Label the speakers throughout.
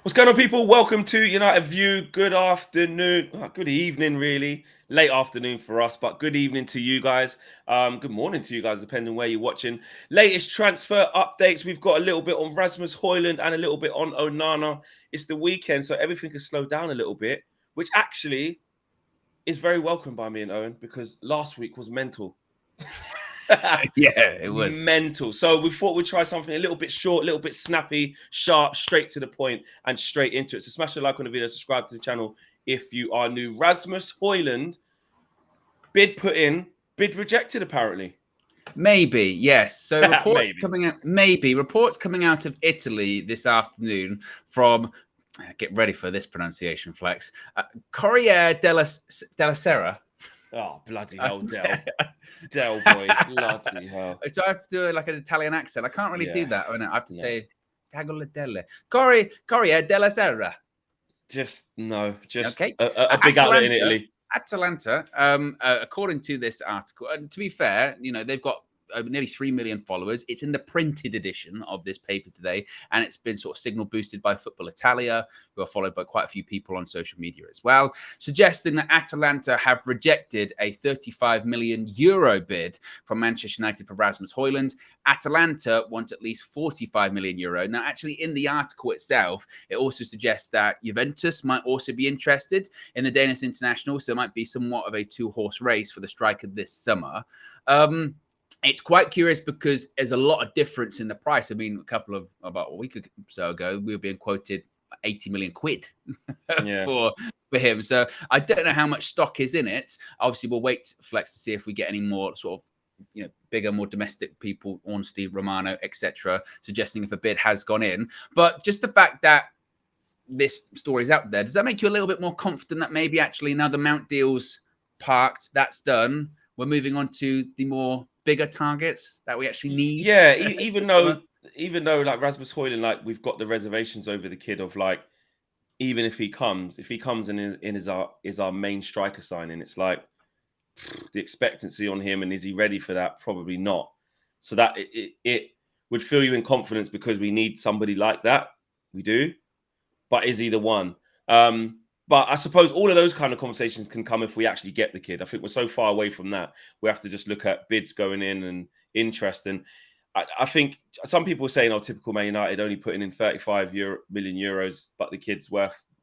Speaker 1: What's going on, people? Welcome to United View. Good afternoon. Good evening, really. Late afternoon for us, but good evening to you guys. Good morning to you guys, depending where you're watching. Latest transfer updates. We've got a little bit on Rasmus Hojlund and a little bit on Onana. It's the weekend, so everything has slowed down a little bit, which actually is very welcome by me and Owen because last week was mental.
Speaker 2: Yeah, it was
Speaker 1: mental. So we thought we'd try something a little bit short, a little bit snappy, sharp, straight to the point, and straight into it. So smash a like on the video, subscribe to the channel if you are new. Rasmus Hojlund, bid put in, bid rejected apparently.
Speaker 2: maybe yes. So reports
Speaker 1: Maybe.
Speaker 2: reports coming out of Italy this afternoon from. Get ready for this pronunciation, Flex. Corriere della Sera.
Speaker 1: Oh, bloody hell, Del boy, bloody hell.
Speaker 2: So I have to do like an Italian accent. I can't really do that. I have to say Tagoladelle. Corriere della Sera.
Speaker 1: Just no, just
Speaker 2: okay.
Speaker 1: a big outlet in Italy.
Speaker 2: Atalanta, according to this article, and to be fair, they've got nearly 3 million followers. It's in the printed edition of this paper today, and it's been sort of signal boosted by Football Italia, who are followed by quite a few people on social media as well, suggesting that Atalanta have rejected a 35 million euro bid from Manchester United for Rasmus Hojlund. Atalanta want at least 45 million euro. Now, actually, in the article itself, it also suggests that Juventus might also be interested in the Danish international, so it might be somewhat of a two-horse race for the striker this summer. It's quite curious because there's a lot of difference in the price. I mean, about a week or so ago, we were being quoted 80 million quid for him. So I don't know how much stock is in it. Obviously, we'll wait, Flex, to see if we get any more sort of bigger, more domestic people, Ornstein, Romano, etc., suggesting if a bid has gone in. But just the fact that this story is out there, does that make you a little bit more confident that maybe actually now the Mount deal's parked, that's done, we're moving on to the more bigger targets that we actually need?
Speaker 1: Yeah, even though like Rasmus Hojlund, like we've got the reservations over the kid of like, even if he comes in is our main striker signing, it's like the expectancy on him, and is he ready for that? Probably not. So that it would fill you in confidence because we need somebody like that. We do, but is he the one? But I suppose all of those kind of conversations can come if we actually get the kid. I think we're so far away from that. We have to just look at bids going in and interest. And I think some people are saying, typical Man United only putting in 35 million euros, but the kid's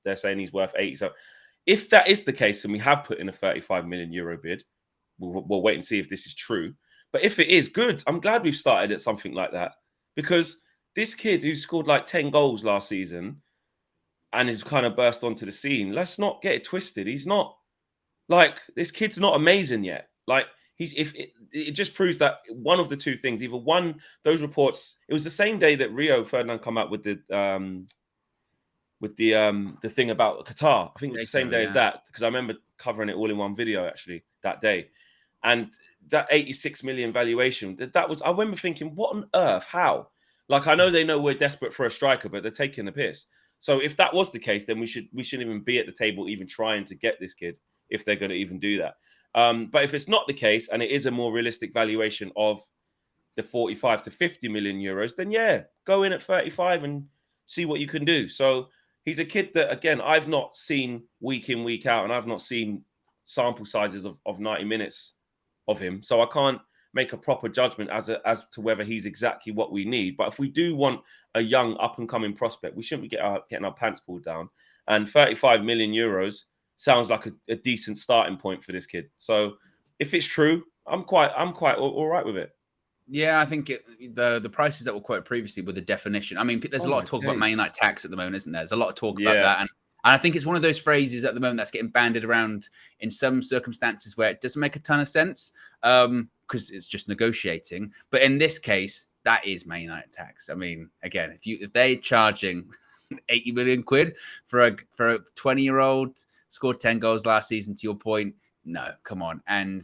Speaker 1: they're saying he's worth 80. So if that is the case, and we have put in a 35 million euro bid, we'll wait and see if this is true. But if it is good, I'm glad we've started at something like that, because this kid who scored like 10 goals last season and is kind of burst onto the scene, let's not get it twisted. He's not like, this kid's not amazing yet. Like, it just proves that one of the two things, either one, those reports, it was the same day that Rio Ferdinand come out with the thing about Qatar. I think it was the same day as that, because I remember covering it all in one video actually that day. And that 86 million valuation, that was, I remember thinking, what on earth? How? Like, I know they know we're desperate for a striker, but they're taking the piss. So if that was the case, then we shouldn't even be at the table even trying to get this kid, if they're going to even do that. But if it's not the case, and it is a more realistic valuation of the 45 to 50 million euros, then yeah, go in at 35 and see what you can do. So he's a kid that, again, I've not seen week in, week out, and I've not seen sample sizes of 90 minutes of him. So I can't make a proper judgment as to whether he's exactly what we need. But if we do want a young up-and-coming prospect, we shouldn't be getting our pants pulled down. And 35 million euros sounds like a decent starting point for this kid. So if it's true, I'm quite all right with it.
Speaker 2: Yeah, I think the prices that were quoted previously were the definition. I mean, there's a lot of talk about Man United tax at the moment, isn't there? There's a lot of talk about that. And I think it's one of those phrases at the moment that's getting bandied around in some circumstances where it doesn't make a ton of sense because it's just negotiating. But in this case, that is Man United tax. I mean, again, if they're charging 80 million quid for a 20-year-old, scored 10 goals last season, to your point, no, come on. And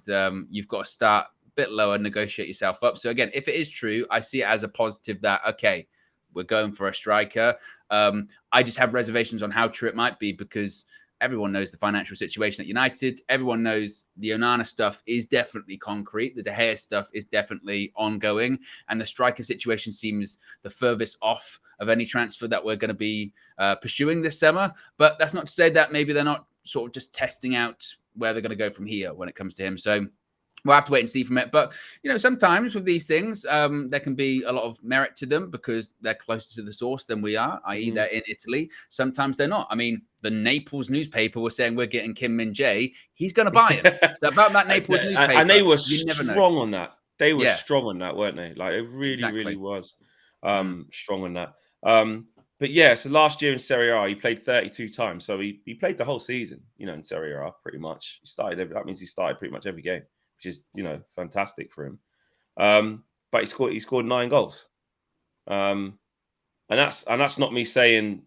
Speaker 2: you've got to start a bit lower, negotiate yourself up. So again, if it is true, I see it as a positive that, okay, we're going for a striker. I just have reservations on how true it might be because everyone knows the financial situation at United. Everyone knows the Onana stuff is definitely concrete. The De Gea stuff is definitely ongoing. And the striker situation seems the furthest off of any transfer that we're going to be pursuing this summer. But that's not to say that maybe they're not sort of just testing out where they're going to go from here when it comes to him. So we'll have to wait and see from it. But, sometimes with these things, there can be a lot of merit to them because they're closer to the source than we are, i.e. they're in Italy. Sometimes they're not. I mean, the Naples newspaper was saying we're getting Kim Min-jae. He's going to buy him. So about that Naples newspaper,
Speaker 1: and they were
Speaker 2: you never know.
Speaker 1: strong on that. They were strong on that, weren't they? Like, it really, really was strong on that. But yeah, so last year in Serie A, he played 32 times. So he played the whole season, in Serie A, pretty much. That means he started pretty much every game, which is, fantastic for him. But he scored 9 goals. And that's not me saying,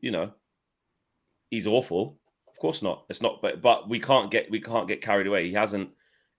Speaker 1: he's awful. Of course not. It's not, but we can't get carried away. He hasn't.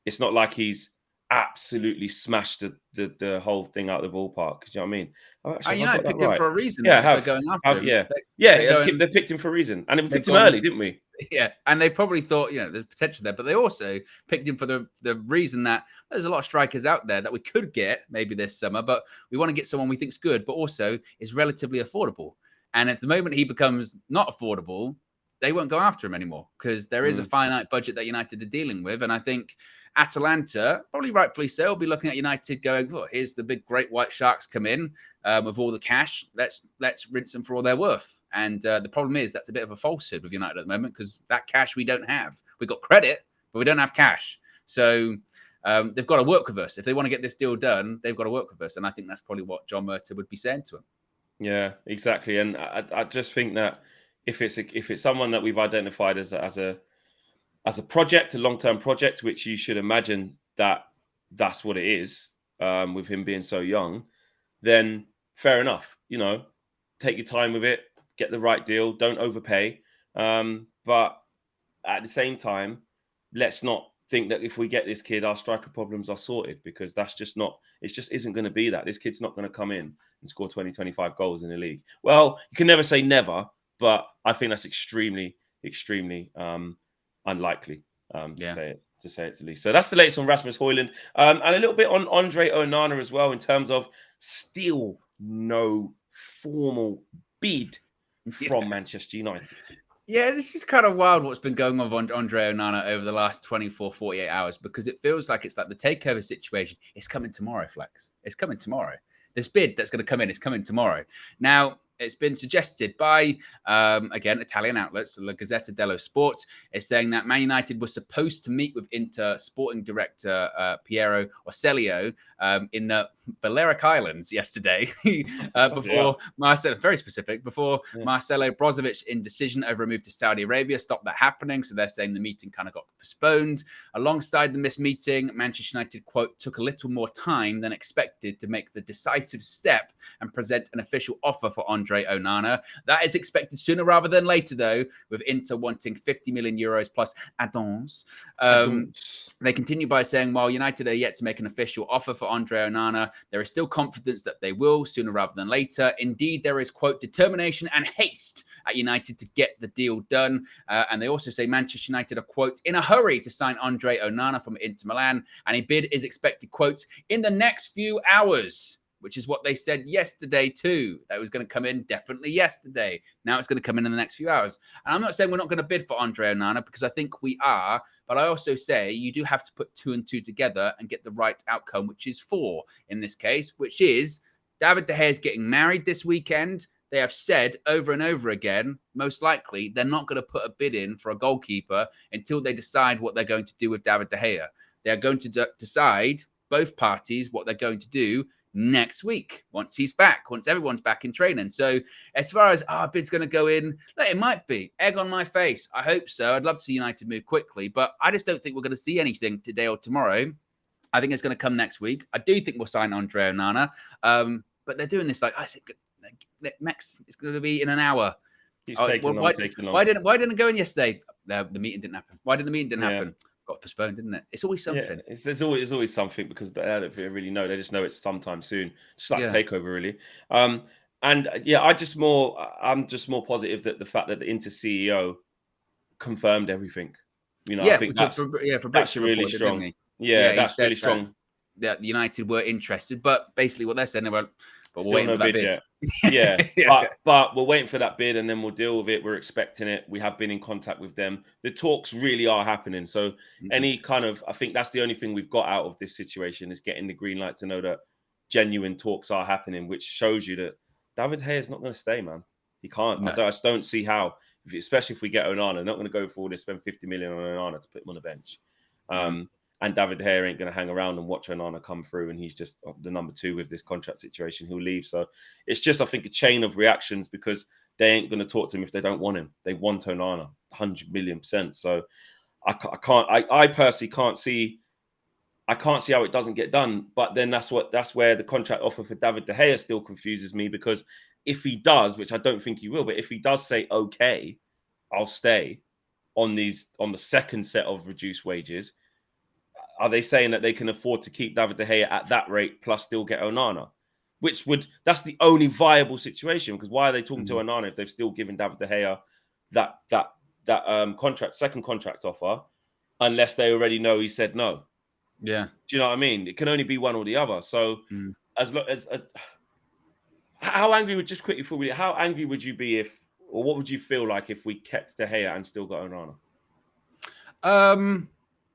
Speaker 1: It's not like he's absolutely smashed the whole thing out of the ballpark. Do you know what I mean?
Speaker 2: United picked him for a reason.
Speaker 1: Yeah,
Speaker 2: they're going after him.
Speaker 1: They picked him for a reason, and we picked him early, didn't we?
Speaker 2: Yeah, and they probably thought, there's potential there, but they also picked him for the reason that there's a lot of strikers out there that we could get maybe this summer, but we want to get someone we think's good, but also is relatively affordable. And at the moment he becomes not affordable, they won't go after him anymore because there is a finite budget that United are dealing with. And I think Atalanta, probably rightfully so, will be looking at United going, oh, here's the big great white sharks come in with all the cash. Let's rinse them for all they're worth. And the problem is that's a bit of a falsehood with United at the moment because that cash we don't have. We've got credit, but we don't have cash. So they've got to work with us. If they want to get this deal done, they've got to work with us. And I think that's probably what John Murta would be saying to him.
Speaker 1: Yeah, exactly. And I just think that if it's someone that we've identified as a project, a long-term project, which you should imagine that's what it is, with him being so young, then fair enough. Take your time with it, get the right deal, don't overpay. But at the same time, let's not think that if we get this kid, our striker problems are sorted, because it just isn't going to be that. This kid's not going to come in and score 20, 25 goals in the league. Well, you can never say never, but I think that's extremely, extremely unlikely to say it at least. So that's the latest on Rasmus Hojlund, and a little bit on Andre Onana as well, in terms of still no formal bid from Manchester United.
Speaker 2: Yeah, this is kind of wild what's been going on with Andre Onana over the last 24, 48 hours, because it feels like it's like the takeover situation. It's coming tomorrow, Flex. It's coming tomorrow. This bid that's going to come in is coming tomorrow. Now, it's been suggested by, again, Italian outlets, La Gazzetta dello Sport, is saying that Man United was supposed to meet with Inter sporting director Piero Orselio in the Balearic Islands yesterday before Marcelo, very specific, before Marcelo Brozovic's indecision over a move to Saudi Arabia stopped that happening. So they're saying the meeting kind of got postponed. Alongside the missed meeting, Manchester United, quote, took a little more time than expected to make the decisive step and present an official offer for Andre Onana. That is expected sooner rather than later, though, with Inter wanting 50 million euros plus add-ons. They continue by saying, while United are yet to make an official offer for Andre Onana, there is still confidence that they will sooner rather than later. Indeed, there is, quote, determination and haste at United to get the deal done. And they also say Manchester United are, quote, in a hurry to sign Andre Onana from Inter Milan. And a bid is expected, quote, in the next few hours, which is what they said yesterday too. That was going to come in definitely yesterday. Now it's going to come in the next few hours. And I'm not saying we're not going to bid for Andre Onana, because I think we are. But I also say you do have to put 2 and 2 together and get the right outcome, which is 4 in this case, which is David De Gea is getting married this weekend. They have said over and over again, most likely they're not going to put a bid in for a goalkeeper until they decide what they're going to do with David De Gea. They are going to decide, both parties, what they're going to do next week, once he's back, once everyone's back in training. So as far as our bid's going to go in, it might be. Egg on my face. I hope so. I'd love to see United move quickly, but I just don't think we're going to see anything today or tomorrow. I think it's going to come next week. I do think we'll sign Andre Onana, but they're doing this like I said. Next, it's going to be in an hour. Why didn't it go in yesterday? The meeting didn't happen. Why did the meeting didn't happen? Got postponed, didn't it? It's always something.
Speaker 1: Yeah, there's always something, because they don't really know. They just know it's sometime soon. Just like takeover, really. And yeah, I'm just more positive that the fact that the Inter CEO confirmed everything. You know,
Speaker 2: Yeah,
Speaker 1: I think
Speaker 2: for
Speaker 1: that's
Speaker 2: Brits
Speaker 1: really
Speaker 2: reported,
Speaker 1: strong.
Speaker 2: didn't he?
Speaker 1: Yeah,
Speaker 2: he
Speaker 1: that's
Speaker 2: said
Speaker 1: really strong.
Speaker 2: that United were interested, but basically what they're saying, they were, but we're
Speaker 1: Still
Speaker 2: waiting
Speaker 1: no
Speaker 2: for that
Speaker 1: bid
Speaker 2: bid.
Speaker 1: yet. Yeah,
Speaker 2: Yeah.
Speaker 1: but we're waiting for that bid, and then we'll deal with it. We're expecting it. We have been in contact with them. The talks really are happening. So any kind of, I think that's the only thing we've got out of this situation is getting the green light to know that genuine talks are happening, which shows you that David Gea is not going to stay, man. He can't.
Speaker 2: No.
Speaker 1: I just don't see how, especially if we get Onana. They're not going to go forward and spend 50 million on Onana to put him on the bench. And David Gea ain't going to hang around and watch Onana come through, and he's just the number 2 with this contract situation. He'll leave. So it's just, I think, a chain of reactions because they ain't going to talk to him if they don't want him. They want Onana 100,000,000%. So I personally can't see. I can't see how it doesn't get done. But then that's where the contract offer for David De Gea still confuses me, because if he does, which I don't think he will, but if he does say, okay, I'll stay on the second set of reduced wages, are they saying that they can afford to keep David De Gea at that rate plus still get Onana? That's the only viable situation, because why are they talking to Onana if they've still given David De Gea that second contract offer, unless they already know he said no?
Speaker 2: Yeah.
Speaker 1: Do you know what I mean? It can only be one or the other. So how angry would, just quickly before we, how angry would you be if, or what would you feel like if we kept De Gea and still got Onana?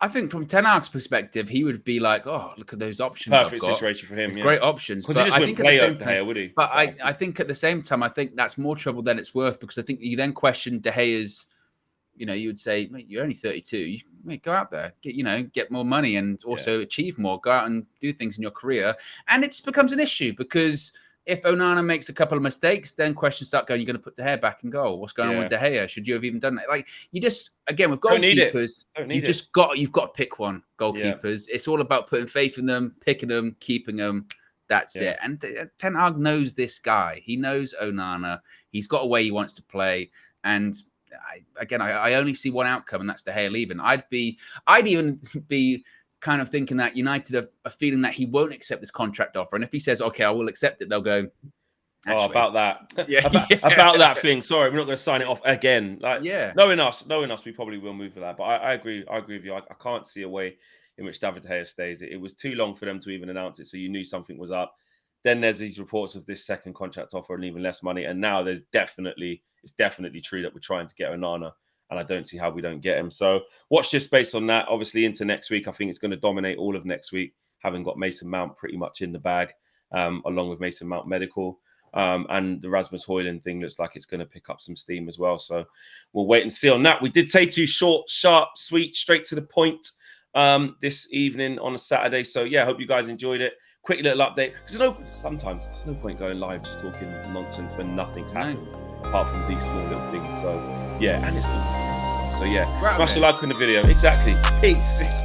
Speaker 2: I think from Ten Hag's perspective, he would be like, "Oh, look at those options
Speaker 1: Perfect
Speaker 2: I've got.
Speaker 1: situation for him.
Speaker 2: It's great options."
Speaker 1: Because he just wouldn't play De Gea, would he?
Speaker 2: But I think at the same time, I think that's more trouble than it's worth, because I think you then question De Gea's. You know, you would say, "Mate, you're only 32. Go out there, get more money, and also achieve more. Go out and do things in your career." And it just becomes an issue, because if Onana makes a couple of mistakes, then questions start going, you're going to put De Gea back in goal. What's going on with De Gea? Should you have even done that? Like, you just, again, with goalkeepers, you've got to pick one. Goalkeepers. It's all about putting faith in them, picking them, keeping them. That's it. And Ten Hag knows this guy. He knows Onana. He's got a way he wants to play. And I only see one outcome, and that's De Gea leaving. I'd even be kind of thinking that United are feeling that he won't accept this contract offer, and if he says, "Okay, I will accept it," they'll go,
Speaker 1: "Oh, about that, about that thing. Sorry, we're not going to sign it off again." Like, knowing us, we probably will move for that. But I agree with you. I can't see a way in which David De Gea stays. It was too long for them to even announce it, so you knew something was up. Then there's these reports of this second contract offer and even less money, and now it's definitely true that we're trying to get Onana. And I don't see how we don't get him. So watch this space on that. Obviously, into next week, I think it's going to dominate all of next week, having got Mason Mount pretty much in the bag, along with Mason Mount Medical. And the Rasmus Hojlund thing looks like it's going to pick up some steam as well. So we'll wait and see on that. We did take 2 short, sharp, sweet, straight to the point this evening on a Saturday. So, yeah, I hope you guys enjoyed it. Quick little update. Sometimes there's no point going live just talking nonsense when nothing's happened. Apart from these small little things. So, yeah, and it's still so, yeah, smash the like on the video. Exactly. Peace.